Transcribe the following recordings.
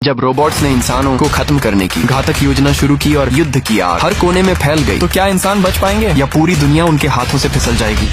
जब रोबोट्स ने इंसानों को खत्म करने की घातक योजना शुरू की और युद्ध की आग हर कोने में फैल गई, तो क्या इंसान बच पाएंगे या पूरी दुनिया उनके हाथों से फिसल जाएगी?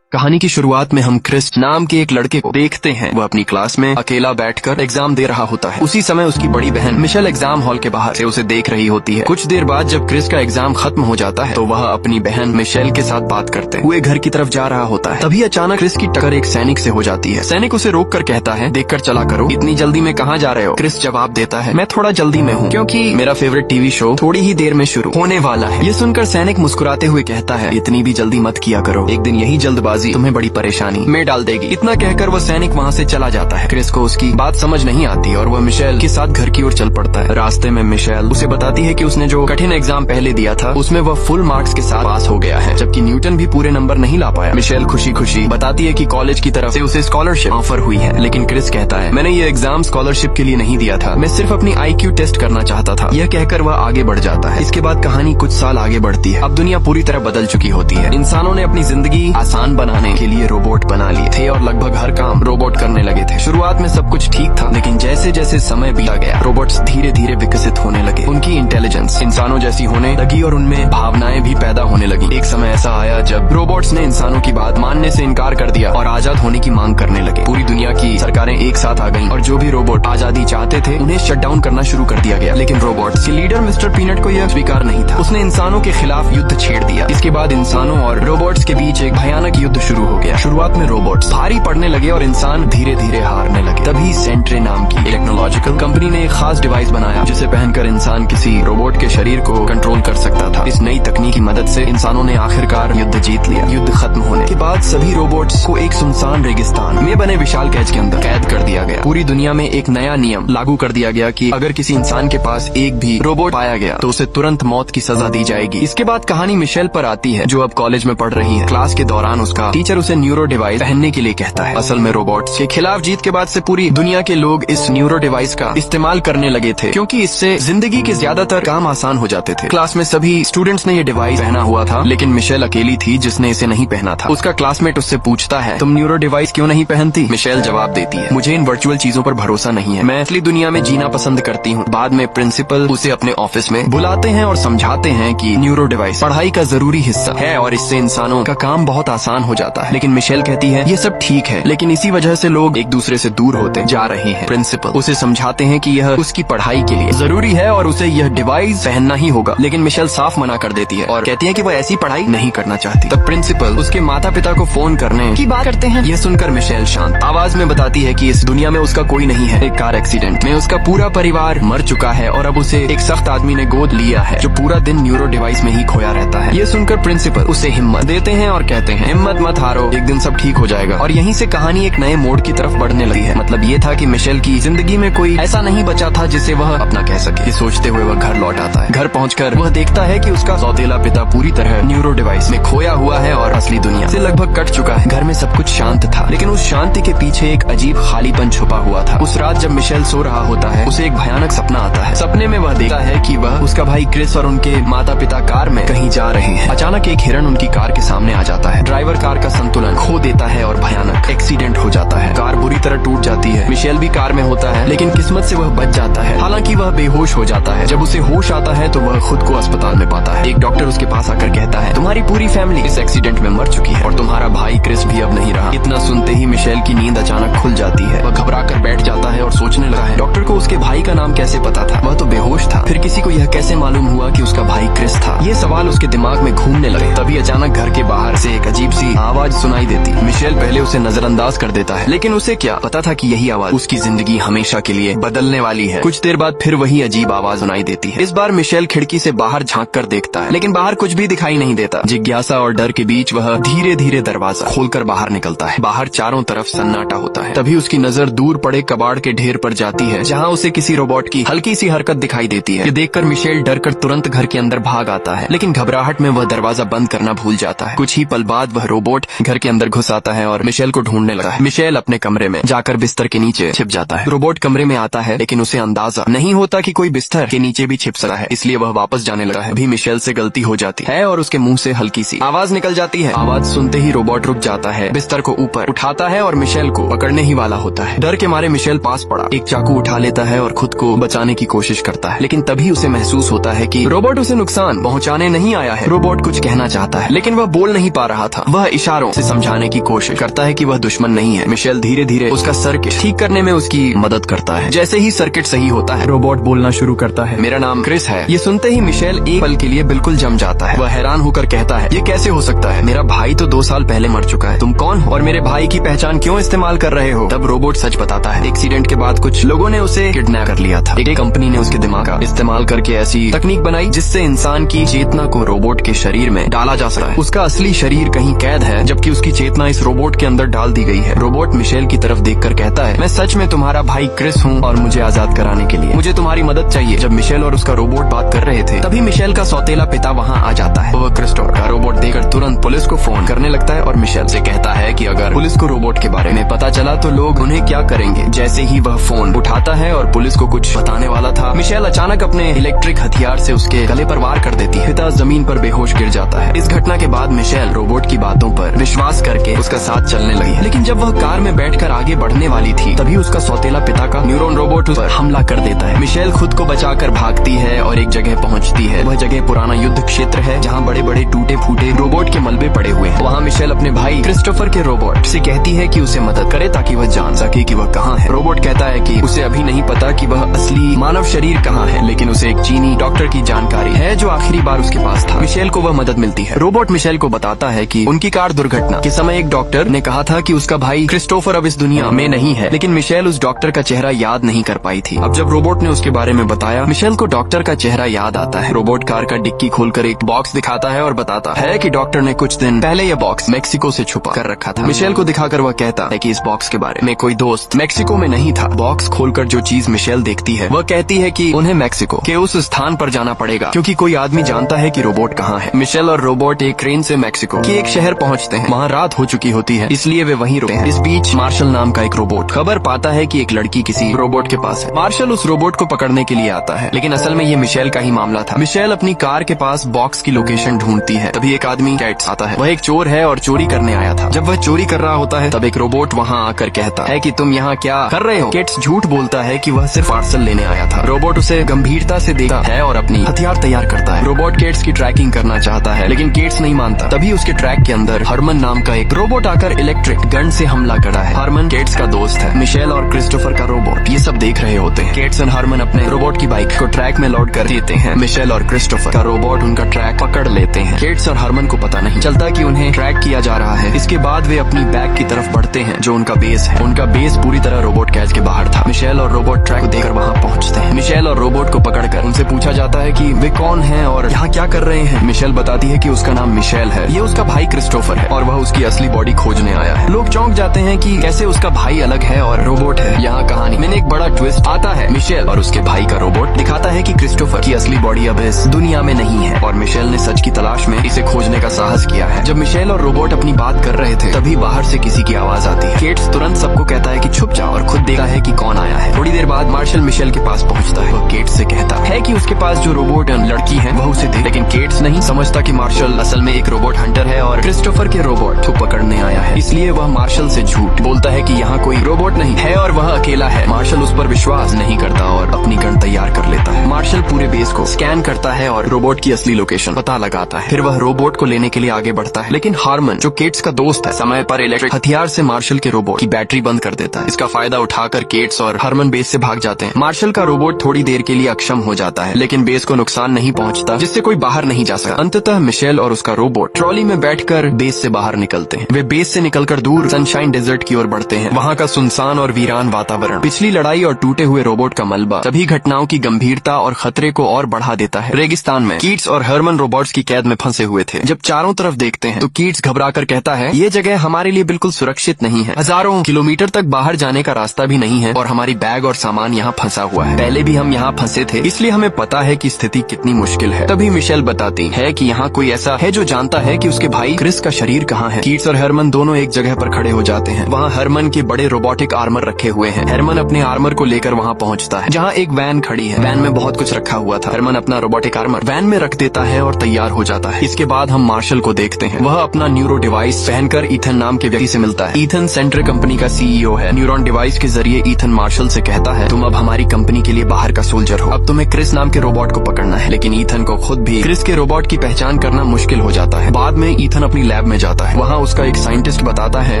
कहानी की शुरुआत में हम क्रिस नाम के एक लड़के को देखते हैं। वह अपनी क्लास में अकेला बैठकर एग्जाम दे रहा होता है। उसी समय उसकी बड़ी बहन मिशेल एग्जाम हॉल के बाहर से उसे देख रही होती है। कुछ देर बाद जब क्रिस का एग्जाम खत्म हो जाता है तो वह अपनी बहन मिशेल के साथ बात करते हुए घर की तरफ जा रहा होता है। तभी अचानक क्रिस की टक्कर एक सैनिक से हो जाती है। सैनिक उसे रोक कर कहता है, देखकर चला करो, इतनी जल्दी में कहाँ जा रहे हो? क्रिस जवाब देता है, मैं थोड़ा जल्दी में हूँ क्योंकि मेरा फेवरेट टीवी शो थोड़ी ही देर में शुरू होने वाला है। ये सुनकर सैनिक मुस्कुराते हुए कहता है, इतनी भी जल्दी मत किया करो, एक दिन यही जल्दबाजी तुम्हें बड़ी परेशानी में डाल देगी। इतना कहकर वह सैनिक वहाँ से चला जाता है। क्रिस को उसकी बात समझ नहीं आती और वह मिशेल के साथ घर की ओर चल पड़ता है। रास्ते में मिशेल उसे बताती है कि उसने जो कठिन एग्जाम पहले दिया था उसमें वह फुल मार्क्स के साथ पास हो गया है, जबकि न्यूटन भी पूरे नंबर नहीं ला पाया। मिशेल खुशी खुशी बताती है कि कॉलेज की तरफ से उसे स्कॉलरशिप ऑफर हुई है, लेकिन क्रिस कहता है, मैंने ये एग्जाम स्कॉलरशिप के लिए नहीं दिया था, मैं सिर्फ अपनी IQ टेस्ट करना चाहता था। यह कहकर वह आगे बढ़ जाता है। इसके बाद कहानी कुछ साल आगे बढ़ती है। अब दुनिया पूरी तरह बदल चुकी होती है। इंसानों ने अपनी जिंदगी आसान बनाने के लिए रोबोट बना लिए थे और लगभग हर काम रोबोट करने लगे थे। शुरुआत में सब कुछ ठीक था, लेकिन जैसे जैसे समय बीता गया रोबोट्स धीरे धीरे विकसित होने लगे। उनकी इंटेलिजेंस इंसानों जैसी होने लगी और उनमें भावनाएं भी पैदा होने लगी। एक समय ऐसा आया जब रोबोट्स ने इंसानों की बात मानने से इनकार कर दिया और आजाद होने की मांग करने लगे। पूरी दुनिया की सरकारें एक साथ आ गईं और जो भी रोबोट आजादी चाहते थे उन्हें शट डाउन करना शुरू कर दिया गया। लेकिन रोबोट्स के लीडर मिस्टर पीनट को यह स्वीकार नहीं था। उसने इंसानों के खिलाफ युद्ध छेड़ दिया। इसके बाद इंसानों और रोबोट्स के बीच एक भयानक युद्ध शुरू हो गया। शुरुआत में रोबोट्स भारी पड़ने लगे और इंसान धीरे धीरे हारने लगे। तभी सेंट्रे नाम की टेक्नोलॉजिकल कंपनी ने एक खास डिवाइस बनाया जिसे पहनकर इंसान किसी रोबोट के शरीर को कंट्रोल कर सकता था। इस नई तकनीक की मदद से इंसानों ने आखिरकार युद्ध जीत लिया। युद्ध खत्म होने के बाद सभी रोबोट्स को एक सुनसान रेगिस्तान में बने विशाल कैद के अंदर कैद कर दिया गया। पूरी दुनिया में एक नया नियम लागू कर दिया गया कि अगर किसी इंसान के पास एक भी रोबोट पाया गया तो उसे तुरंत मौत की सजा दी जाएगी। इसके बाद कहानी मिशेल पर आती है, जो अब कॉलेज में पढ़ रही है। क्लास के दौरान उसका टीचर उसे न्यूरो डिवाइस पहनने के लिए कहता है। असल में रोबोट्स के खिलाफ जीत के बाद से पूरी दुनिया के लोग इस न्यूरो डिवाइस का इस्तेमाल करने लगे थे, क्योंकि इससे जिंदगी के ज्यादातर काम आसान हो जाते थे। क्लास में सभी स्टूडेंट्स ने ये डिवाइस पहना हुआ था, लेकिन मिशेल अकेली थी जिसने इसे नहीं पहना था। उसका क्लासमेट उससे पूछता है, तुम न्यूरो डिवाइस क्यों नहीं पहनती? मिशेल जवाब देती है, मुझे इन वर्चुअल चीजों पर भरोसा नहीं है, मैं असली दुनिया में जीना पसंद करती हूँ। बाद में प्रिंसिपल उसे अपने ऑफिस में बुलाते हैं और समझाते हैं कि न्यूरो डिवाइस पढ़ाई का जरूरी हिस्सा है और इससे इंसानों का काम बहुत आसान हो जाता है। लेकिन मिशेल कहती है, ये सब ठीक है, लेकिन इसी वजह से लोग एक दूसरे से दूर होते जा रहे हैं। प्रिंसिपल उसे समझाते हैं कि यह उसकी पढ़ाई के लिए जरूरी है और उसे यह डिवाइस पहनना ही होगा, लेकिन मिशेल साफ मना कर देती है और कहती है कि वह ऐसी पढ़ाई नहीं करना चाहती। तब प्रिंसिपल उसके माता पिता को फोन करने की बात करते हैं। यह सुनकर मिशेल शांत आवाज में बताती है कि इस दुनिया में उसका कोई नहीं है। एक कार एक्सीडेंट में उसका पूरा परिवार मर चुका है और अब उसे एक सख्त आदमी ने गोद लिया है जो पूरा दिन न्यूरो डिवाइस में ही खोया रहता है। ये सुनकर प्रिंसिपल उसे हिम्मत देते हैं और कहते हैं, हिम्मत मत हारो, एक दिन सब ठीक हो जाएगा। और यहीं से कहानी एक नए मोड़ की तरफ बढ़ने लगी है। मतलब ये था कि मिशेल की जिंदगी में कोई ऐसा नहीं बचा था जिसे वह अपना कह सके। ये सोचते हुए वह घर लौट आता है। घर पहुंचकर वह देखता है कि उसका सौतेला पिता पूरी तरह न्यूरो डिवाइस में खोया हुआ है और असली दुनिया से लगभग कट चुका है। घर में सब कुछ शांत था, लेकिन उस शांति के पीछे एक अजीब खालीपन छुपा हुआ था। उस रात जब मिशेल सो रहा होता है उसे एक भयानक सपना आता है। सपने में वह देखता है कि वह, उसका भाई क्रिस और उनके माता पिता कार में कहीं जा रहे हैं। अचानक एक हिरन उनकी कार के सामने आ जाता है। ड्राइवर कार का संतुलन खो देता है और भयानक एक्सीडेंट हो जाता है। कार बुरी तरह टूट जाती है। मिशेल भी कार में होता है, लेकिन किस्मत से वह बच जाता है। हालांकि वह बेहोश हो जाता है। जब उसे होश आता है तो वह खुद को अस्पताल में पाता है। एक डॉक्टर उसके पास आकर कहता है, तुम्हारी पूरी फैमिली इस एक्सीडेंट में मर चुकी है और तुम्हारा भाई क्रिस भी अब नहीं रहा। इतना सुनते ही मिशेल की नींद अचानक खुल जाती है। वह घबरा कर बैठ जाता है और सोचने लगा है, डॉक्टर को उसके भाई का नाम कैसे पता था? वह तो बेहोश था। फिर किसी को यह कैसे मालूम हुआ कि उसका भाई क्रिस था? ये सवाल उसके दिमाग में घूमने लगे। तभी अचानक घर के बाहर से एक अजीब सी आवाज सुनाई देती। मिशेल पहले उसे नजरअंदाज कर देता है, लेकिन उसे क्या पता था कि यही आवाज उसकी जिंदगी हमेशा के लिए बदलने वाली है। कुछ देर बाद फिर वही अजीब आवाज सुनाई देती है। इस बार मिशेल खिड़की से बाहर झांक कर देखता है, लेकिन बाहर कुछ भी दिखाई नहीं देता। जिज्ञासा और डर के बीच वह धीरे धीरे दरवाजा खोलकर बाहर निकलता है। बाहर चारों तरफ सन्नाटा होता है। तभी उसकी नजर दूर पड़े कबाड़ के ढेर पर जाती है, जहाँ उसे किसी रोबोट की हल्की सी हरकत दिखाई देती है। ये देखकर मिशेल डर कर तुरंत घर के अंदर भाग आता है, लेकिन घबराहट में वह दरवाजा बंद करना भूल जाता है। कुछ ही पल बाद वह रोबोट रोबोट घर के अंदर घुस आता है और मिशेल को ढूंढने लगा है। मिशेल अपने कमरे में जाकर बिस्तर के नीचे छिप जाता है। रोबोट कमरे में आता है लेकिन उसे अंदाजा नहीं होता कि कोई बिस्तर के नीचे भी छिप सका है, इसलिए वह वापस जाने लगा है। अभी मिशेल से गलती हो जाती है और उसके मुंह से हल्की सी आवाज निकल जाती है। आवाज सुनते ही रोबोट रुक जाता है, बिस्तर को ऊपर उठाता है और मिशेल को पकड़ने ही वाला होता है। डर के मारे मिशेल पास पड़ा एक चाकू उठा लेता है और खुद को बचाने की कोशिश करता है, लेकिन तभी उसे महसूस होता है कि रोबोट उसे नुकसान पहुंचाने नहीं आया है। रोबोट कुछ कहना चाहता है लेकिन वह बोल नहीं पा रहा था। वह इशारों से समझाने की कोशिश करता है कि वह दुश्मन नहीं है। मिशेल धीरे धीरे उसका सर्किट ठीक करने में उसकी मदद करता है। जैसे ही सर्किट सही होता है, रोबोट बोलना शुरू करता है, मेरा नाम क्रिस है। ये सुनते ही मिशेल एक पल के लिए बिल्कुल जम जाता है। वह हैरान होकर कहता है, ये कैसे हो सकता है? मेरा भाई तो 2 साल पहले मर चुका है। तुम कौन हो और मेरे भाई की पहचान क्यों इस्तेमाल कर रहे हो? तब रोबोट सच बताता है, एक्सीडेंट के बाद कुछ लोगों ने उसे किडनैप कर लिया था। एक कंपनी ने उसके दिमाग का इस्तेमाल करके ऐसी तकनीक बनाई जिससे इंसान की चेतना को रोबोट के शरीर में डाला जा सकता है। उसका असली शरीर कहीं कैद है जबकि उसकी चेतना इस रोबोट के अंदर डाल दी गई है। रोबोट मिशेल की तरफ देखकर कहता है, मैं सच में तुम्हारा भाई क्रिस हूँ और मुझे आजाद कराने के लिए मुझे तुम्हारी मदद चाहिए। जब मिशेल और उसका रोबोट बात कर रहे थे तभी मिशेल का सौतेला पिता वहाँ आ जाता है। वह क्रिस्टोफर का रोबोट देखकर तुरंत पुलिस को फोन करने लगता है और मिशेल से कहता है कि अगर पुलिस को रोबोट के बारे में पता चला तो लोग उन्हें क्या करेंगे। जैसे ही वह फोन उठाता है और पुलिस को कुछ बताने वाला था, मिशेल अचानक अपने इलेक्ट्रिक हथियार से उसके गले पर वार कर देती है। पिता जमीन पर बेहोश गिर जाता है। इस घटना के बाद मिशेल रोबोट की बातों पर विश्वास करके उसका साथ चलने लगी है, लेकिन जब वह कार में बैठकर आगे बढ़ने वाली थी तभी उसका सौतेला पिता का न्यूरॉन रोबोट उस पर हमला कर देता है। मिशेल खुद को बचाकर भागती है और एक जगह पहुंचती है। वह जगह पुराना युद्ध क्षेत्र है जहां बड़े बड़े टूटे फूटे रोबोट के मलबे पड़े हुए हैं। वहां मिशेल अपने भाई क्रिस्टोफर के रोबोट से कहती है कि उसे मदद करे ताकि वह जान सके कि वह कहाँ है। रोबोट कहता है कि उसे अभी नहीं पता कि वह असली मानव शरीर कहाँ है, लेकिन उसे एक चीनी डॉक्टर की जानकारी है जो आखिरी बार उसके पास था। मिशेल को वह मदद मिलती है। रोबोट मिशेल को बताता है कि उनकी कार दुर्घटना के समय एक डॉक्टर ने कहा था कि उसका भाई क्रिस्टोफर अब इस दुनिया में नहीं है, लेकिन मिशेल उस डॉक्टर का चेहरा याद नहीं कर पाई थी। अब जब रोबोट ने उसके बारे में बताया, मिशेल को डॉक्टर का चेहरा याद आता है। रोबोट कार का डिक्की खोलकर एक बॉक्स दिखाता है और बताता है कि डॉक्टर ने कुछ दिन पहले यह बॉक्स मेक्सिको से छुपा कर रखा था। मिशेल को दिखाकर वह कहता है कि इस बॉक्स के बारे में कोई दोस्त मेक्सिको में नहीं था। बॉक्स खोलकर जो चीज मिशेल देखती है वह कहती है कि उन्हें मेक्सिको के उस स्थान पर जाना पड़ेगा क्योंकि कोई आदमी जानता है कि रोबोट कहाँ है। मिशेल और रोबोट एक ट्रेन से मेक्सिको के एक शहर पहुँचते हैं। वहाँ रात हो चुकी होती है, इसलिए वे वहीं रुकते हैं। इस बीच मार्शल नाम का एक रोबोट खबर पाता है कि एक लड़की किसी रोबोट के पास है। मार्शल उस रोबोट को पकड़ने के लिए आता है, लेकिन असल में ये मिशेल का ही मामला था। मिशेल अपनी कार के पास बॉक्स की लोकेशन ढूंढती है, तभी एक आदमी कैट्स आता है। वह एक चोर है और चोरी करने आया था। जब वह चोरी कर रहा होता है तब एक रोबोट वहाँ आकर कहता है कि तुम यहाँ क्या कर रहे हो? केट्स झूठ बोलता है कि वह सिर्फ पार्सल लेने आया था। रोबोट उसे गंभीरता से देखता है और अपनी हथियार तैयार करता है। रोबोट केट्स की ट्रैकिंग करना चाहता है, लेकिन केट्स नहीं मानता। तभी उसके ट्रैक के अंदर हरमन नाम का एक रोबोट आकर इलेक्ट्रिक गन से हमला करा है। हरमन केट्स का दोस्त है। मिशेल और क्रिस्टोफर का रोबोट ये सब देख रहे होते हैं। केट्स और हरमन अपने रोबोट की बाइक को ट्रैक में लोड कर देते हैं। मिशेल और क्रिस्टोफर का रोबोट उनका ट्रैक पकड़ लेते हैं। केट्स और हरमन को पता नहीं चलता कि उन्हें ट्रैक किया जा रहा है। इसके बाद वे अपनी बैग की तरफ बढ़ते हैं जो उनका बेस है। उनका बेस पूरी तरह रोबोट कैच के बाहर था। मिशेल और रोबोट ट्रैक को देखकर वहाँ पहुँचते हैं। मिशेल और रोबोट को पकड़कर उनसे पूछा जाता है कि वे कौन हैं और यहाँ क्या कर रहे हैं। मिशेल बताती है कि उसका नाम मिशेल है, ये उसका भाई क्रिस्टोफर है और वह उसकी असली बॉडी खोजने आया है। लोग चौंक जाते हैं कि कैसे उसका भाई अलग है और रोबोट है। यहाँ कहानी में एक बड़ा ट्विस्ट आता है। मिशेल और उसके भाई का रोबोट दिखाता है कि क्रिस्टोफर की असली बॉडी अब इस दुनिया में नहीं है और मिशेल ने सच की तलाश में इसे खोजने का साहस किया है। जब मिशेल और रोबोट अपनी बात कर रहे थे तभी बाहर से किसी की आवाज आती है। केट्स तुरंत सबको कहता है कि छुप जाओ और खुद देखता है कि कौन आया है। थोड़ी देर बाद मार्शल मिशेल के पास पहुँचता है। वह केट्स से कहता है कि उसके पास जो रोबोट लड़की है वह उसे दे, लेकिन केट्स नहीं समझता कि मार्शल असल में एक रोबोट हंटर है और क्रिस्टोफर के रोबोट को पकड़ने आया है। इसलिए वह मार्शल से झूठ बोलता है कि यहाँ कोई रोबोट नहीं है और वह अकेला है। मार्शल उस पर विश्वास नहीं करता और अपनी गन तैयार कर लेता है। मार्शल पूरे बेस को स्कैन करता है और रोबोट की असली लोकेशन पता लगाता है। फिर वह रोबोट को लेने के लिए आगे बढ़ता है, लेकिन हारमन जो केट्स का दोस्त है समय पर इलेक्ट्रिक हथियार से मार्शल के रोबोट की बैटरी बंद कर देता है। इसका फायदा उठाकर केट्स और हारमन बेस से भाग जाते हैं। मार्शल का रोबोट थोड़ी देर के लिए अक्षम हो जाता है, लेकिन बेस को नुकसान नहीं पहुंचता जिससे कोई बाहर नहीं जा सकता। अंततः मिशेल और उसका रोबोट ट्रॉली में बैठकर बेस से बाहर निकलते हैं। वे बेस से निकलकर दूर सनशाइन डेजर्ट की ओर बढ़ते हैं। वहाँ का सुनसान और वीरान वातावरण, पिछली लड़ाई और टूटे हुए रोबोट का मलबा सभी घटनाओं की गंभीरता और खतरे को और बढ़ा देता है। रेगिस्तान में कीट्स और हरमन रोबोट्स की कैद में फंसे हुए थे। जब चारों तरफ देखते हैं तो कीट्स घबराकर कहता है, ये जगह हमारे लिए बिल्कुल सुरक्षित नहीं है। हजारों किलोमीटर तक बाहर जाने का रास्ता भी नहीं है और हमारी बैग और सामान यहाँ फंसा हुआ है। पहले भी हम यहाँ फंसे थे, इसलिए हमें पता है कि स्थिति कितनी मुश्किल है। तभी मिशेल बताती है कि यहाँ कोई ऐसा है जो जानता है कि उसके भाई क्रिस का शरीर कहाँ है। कीट्स और हरमन दोनों एक जगह पर खड़े हो जाते हैं। वहाँ हरमन के बड़े रोबोटिक आर्मर रखे हुए हैं। हरमन अपने आर्मर को लेकर वहाँ पहुँचता है जहाँ एक वैन खड़ी है। वैन में बहुत कुछ रखा हुआ था। हरमन अपना रोबोटिक आर्मर वैन में रख देता है और तैयार हो जाता है। इसके बाद हम मार्शल को देखते हैं। वह अपना न्यूरो डिवाइस पहनकर ईथन नाम के व्यक्ति से मिलता है। ईथन सेंट्रे कंपनी का CEO है। न्यूरॉन डिवाइस के जरिए ईथन मार्शल से कहता है, तुम अब हमारी कंपनी के लिए बाहर का सोल्जर हो। अब तुम्हें क्रिस नाम के रोबोट को पकड़ना है। लेकिन ईथन को खुद भी क्रिस के रोबोट की पहचान करना मुश्किल हो जाता है। बाद में ईथन अपनी लैब में जाता है। वहाँ उसका एक साइंटिस्ट बताता है,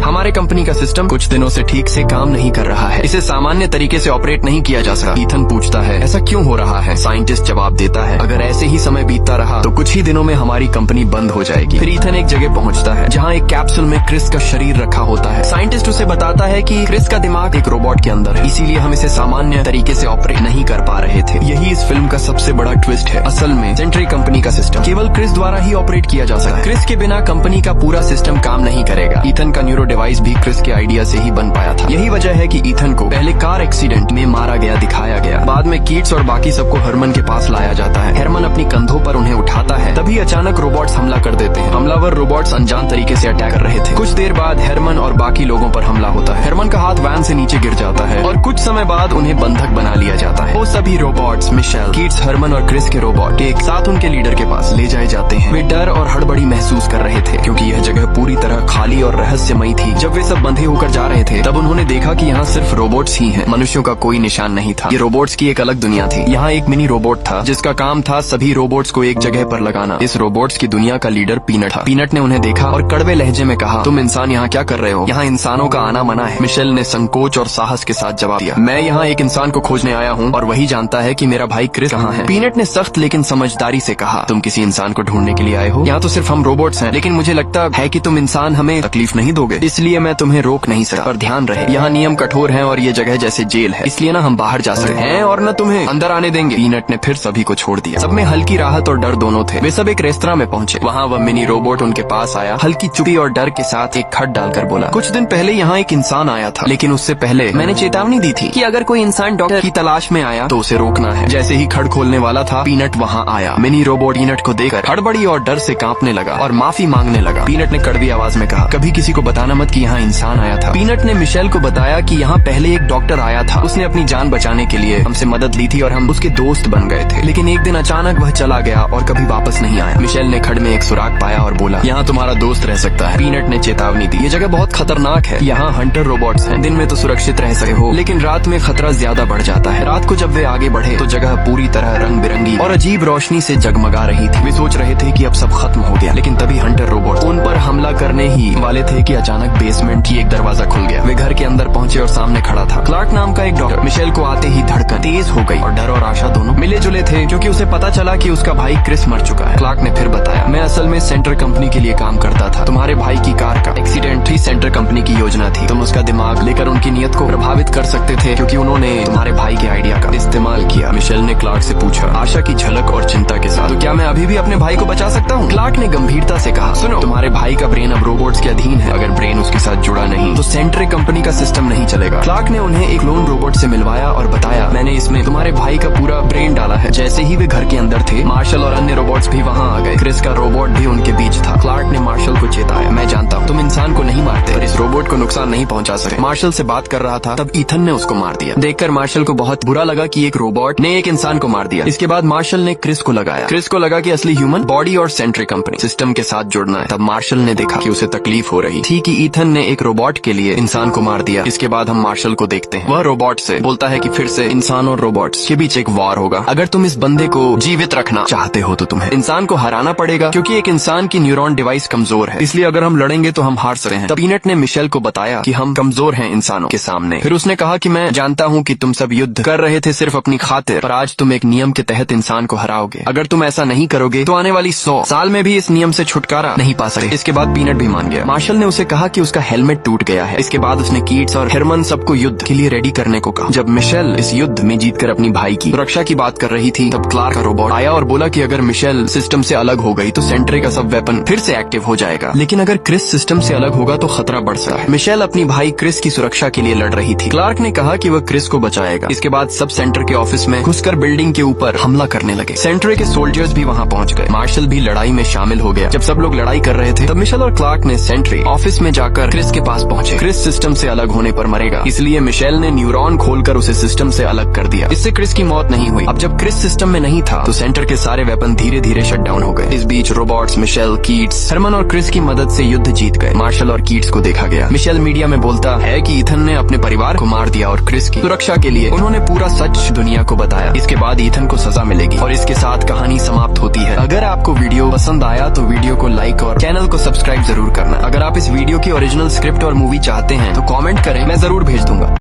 हमारे कंपनी का सिस्टम कुछ दिनों से ठीक से काम नहीं कर रहा है। इसे सामान्य तरीके से ऑपरेट नहीं किया जा सकता। ईथन पूछता है, ऐसा क्यों हो रहा है? साइंटिस्ट जवाब देता है, अगर ऐसे ही समय बीतता रहा तो कुछ ही दिनों में हमारी कंपनी बंद हो जाएगी। फिर ईथन एक जगह पहुँचता है जहाँ एक कैप्सूल में क्रिस का शरीर रखा होता है। साइंटिस्ट उसे बताता है कि क्रिस का दिमाग एक रोबोट के अंदर है, इसीलिए हम इसे सामान्य तरीके से ऑपरेट नहीं कर पा रहे थे। यही इस फिल्म का सबसे बड़ा ट्विस्ट है। असल में सेंट्री कंपनी का सिस्टम केवल क्रिस द्वारा ही ऑपरेट किया जा सकता है। क्रिस के बिना कंपनी का पूरा सिस्टम काम नहीं करेगा। ईथन का न्यूरो डिवाइस भी क्रिस के आइडिया से ही बन पाया था। यही वजह है कि ईथन को पहले कार एक्सीडेंट में मारा गया दिखाया गया। बाद में कीट्स और बाकी सबको हरमन के पास लाया जाता है। हरमन अपनी कंधों पर उन्हें उठाता है। तभी अचानक रोबोट्स हमला कर देते हैं। हमलावर रोबोट्स अनजान तरीके से अटैक कर रहे थे। कुछ देर बाद हरमन और बाकी लोगों पर हमला होता है। हरमन का हाथ वैन से नीचे गिर जाता है और कुछ समय बाद उन्हें बंधक बना लिया जाता है। वो सभी रोबोट्स मिशेल, कीट्स, हरमन और क्रिस के रोबोट एक साथ उनके लीडर के पास ले जाए जाते हैं। वे डर और हड़बड़ी महसूस कर रहे थे क्योंकि यह जगह पूरी तरह खाली और रहस्यमयी थी। जब वे सब बंधे होकर जा रहे थे तब उन्होंने देखा कि यहाँ सिर्फ रोबोट्स ही हैं। मनुष्यों का कोई निशान नहीं था। ये रोबोट्स की एक अलग दुनिया थी। यहाँ एक मिनी रोबोट था जिसका काम था सभी रोबोट्स को एक जगह पर लगाना। इस रोबोट्स की दुनिया का लीडर पीनट था। पीनट ने उन्हें देखा और कड़वे लहजे में कहा, तुम इंसान यहाँ क्या कर रहे हो? यहाँ इंसानों का आना मना है। मिशेल ने संकोच और साहस के साथ जवाब दिया, मैं यहाँ एक इंसान को खोजने आया हूँ और वही जानता है कि मेरा भाई क्रिस कहाँ है। पीनट ने सख्त लेकिन समझदारी से कहा, तुम किसी इंसान को ढूंढने के लिए आए हो? यहाँ तो सिर्फ हम रोबोट्स हैं, लेकिन मुझे लगता है कि तुम इंसान हमें तकलीफ नहीं दोगे, इसलिए मैं तुम्हें रोक नहीं सकता। पर ध्यान रहे, यहाँ नियम कठोर हैं और ये जगह जैसे जेल है, इसलिए ना हम बाहर जा सकते हैं और न तुम्हें अंदर आने देंगे। पीनट ने फिर सभी को छोड़ दिया। सब में हल्की राहत और डर दोनों थे। वे सब एक रेस्तरां में पहुंचे। वहाँ वह मिनी रोबोट उनके पास आया। हल्की चुपी और डर के साथ एक खत डालकर बोला, कुछ दिन पहले यहाँ एक इंसान आया था, लेकिन उससे पहले मैंने चेतावनी दी थी कि अगर कोई इंसान डॉक्टर की तलाश में आया तो उसे रोकना है। जैसे ही खड़ खोलने वाला था, पीनट वहाँ आया। मिनी रोबोट पीनट को देखकर हड़बड़ी और डर से कांपने लगा और माफी मांगने लगा। पीनट ने कड़वी आवाज में कहा, कभी किसी को बताना मत कि यहाँ इंसान आया था। पीनट ने मिशेल को बताया कि यहाँ पहले एक डॉक्टर आया था। उसने अपनी जान बचाने के लिए हमसे मदद ली थी और हम उसके दोस्त बन गए थे, लेकिन एक दिन अचानक वह चला गया और कभी वापस नहीं आया। मिशेल ने खड़ में एक सुराग पाया और बोला, यहाँ तुम्हारा दोस्त रह सकता है। पीनट ने चेतावनी दी, ये जगह बहुत खतरनाक है। यहाँ हंटर रोबोट्स हैं। दिन में तो सुरक्षित रह सके हो, लेकिन रात में खतरा ज्यादा बढ़ जाता है। रात को जब वे आगे बढ़े तो जगह पूरी तरह रंग बिरंगी और अजीब रोशनी से जगमगा रही थी। वे सोच रहे थे कि अब सब खत्म हो गया, लेकिन तभी हंटर रोबोट उन पर हमला करने ही वाले थे कि अचानक बेसमेंट की एक दरवाजा खुल गया। वे घर के अंदर पहुंचे और सामने खड़ा था क्लार्क नाम का एक डॉक्टर। मिशेल को आते ही धड़कन तेज हो गई और डर और आशा दोनों मिले जुले थे क्योंकि उसे पता चला कि उसका भाई क्रिस मर चुका है। क्लार्क ने फिर बताया, मैं असल में सेंटर कंपनी के लिए काम करता था। तुम्हारे भाई की कार का एक्सीडेंट ही सेंटर कंपनी की योजना थी। तुम उसका दिमाग लेकर उनकी नीयत को प्रभावित कर सकते थे क्योंकि उन्होंने तुम्हारे भाई के आइडिया का इस्तेमाल किया। मिशेल ने क्लार्क से पूछा, आशा की झलक और चिंता के साथ, तो क्या मैं अभी भी अपने भाई को बचा सकता हूँ? क्लार्क ने गंभीरता से कहा, सुनो, तुम्हारे भाई का ब्रेन अब रोबोट्स के अधीन है। अगर ब्रेन उसके साथ जुड़ा नहीं तो सेंट्रे कंपनी का सिस्टम नहीं चलेगा। क्लार्क ने उन्हें एक क्लोन रोबोट से मिलवाया और बताया, मैंने इसमें तुम्हारे भाई का पूरा ब्रेन डाला है। जैसे ही वे घर के अंदर थे, मार्शल और अन्य रोबोट्स भी वहाँ आ गए। क्रिस का रोबोट भी उनके बीच था। क्लार्क ने मार्शल को चेताया, मैं जानता हूँ तुम इंसान को नहीं मारते और इस रोबोट को नुकसान नहीं पहुँचा सकते। मार्शल से बात कर रहा था तब ईथन ने उसको मार दिया। देखकर मार्शल को बहुत बुरा लगा कि एक रोबोट ने एक इंसान को मार दिया। इसके बाद मार्शल ने क्रिस को लगाया। क्रिस को लगा कि असली ह्यूमन बॉडी और सेंट्री कंपनी सिस्टम के साथ जुड़ना है। तब मार्शल ने देखा कि उसे तकलीफ हो रही थी कि ईथन ने एक रोबोट के लिए इंसान को मार दिया। इसके बाद हम मार्शल को देखते हैं। वह रोबोट से बोलता है कि फिर से इंसान और रोबोट्स के बीच एक वार होगा। अगर तुम इस बंदे को जीवित रखना चाहते हो तो तुम्हें इंसान को हराना पड़ेगा क्योंकि एक इंसान की न्यूरॉन डिवाइस कमजोर है। इसलिए अगर हम लड़ेंगे तो हम हार सकते हैं। तब पीनट ने मिशेल को बताया कि हम कमजोर हैं इंसानों के सामने। फिर उसने कहा कि मैं जानता हूँ कि तुम सब युद्ध कर रहे थे सिर्फ अपनी खातिर, पर आज तुम एक नियम के तहत इंसान को हराओगे। अगर तुम ऐसा नहीं करोगे तो आने वाली 100 साल में भी इस नियम से छुटकारा नहीं पा सकते। इसके बाद पीनट भी मान गया। मार्शल ने उसे कहा कि उसका हेलमेट टूट गया है। इसके बाद उसने कीट्स और हरमन सबको युद्ध के लिए रेडी करने को कहा। जब मिशेल इस युद्ध में जीतकर अपनी भाई की सुरक्षा की बात कर रही थी तब क्लार्क का रोबोट आया और बोला कि अगर मिशेल सिस्टम से अलग हो गई तो सेंट्री का सब वेपन फिर से एक्टिव हो जाएगा, लेकिन अगर क्रिस सिस्टम से अलग होगा तो खतरा बढ़ सकता है। मिशेल अपनी भाई क्रिस की सुरक्षा के लिए लड़ रही थी। क्लार्क ने कहा कि वह क्रिस को बचाएगा। इसके बाद सब सेंटर के ऑफिस में घुसकर बिल्डिंग के ऊपर हमला करने लगे। सेंट्री के सोल्जर्स भी वहाँ पहुँच गए। मार्शल भी लड़ाई में शामिल हो गया। जब सब लोग लड़ाई कर रहे थे तब मिशेल और क्लार्क ने सेंट्री ऑफिस में जाकर क्रिस के पास पहुँचे। क्रिस सिस्टम से अलग होने पर मरेगा, इसलिए मिशेल ने न्यूरॉन खोलकर उसे सिस्टम से अलग कर दिया। इससे क्रिस की मौत नहीं हुई। अब जब क्रिस सिस्टम में नहीं था तो सेंटर के सारे वेपन धीरे धीरे शट डाउन हो गए। इस बीच रोबोट्स मिशेल, कीट्स, हरमन और क्रिस की मदद से युद्ध जीत गए। मार्शल और कीट्स को देखा गया। मिशेल मीडिया में बोलता है कि ईथन ने अपने परिवार को मार दिया और क्रिस की सुरक्षा के लिए उन्होंने पूरा सच दुनिया को बताया। इसके बाद ईथन को सजा मिलेगी और इसके साथ कहानी समाप्त होती है। अगर आपको वीडियो पसंद आया तो वीडियो को लाइक और चैनल को सब्सक्राइब जरूर करना। अगर आप इस वीडियो की ओरिजिनल स्क्रिप्ट और मूवी चाहते हैं तो कमेंट करें, मैं जरूर भेज दूंगा।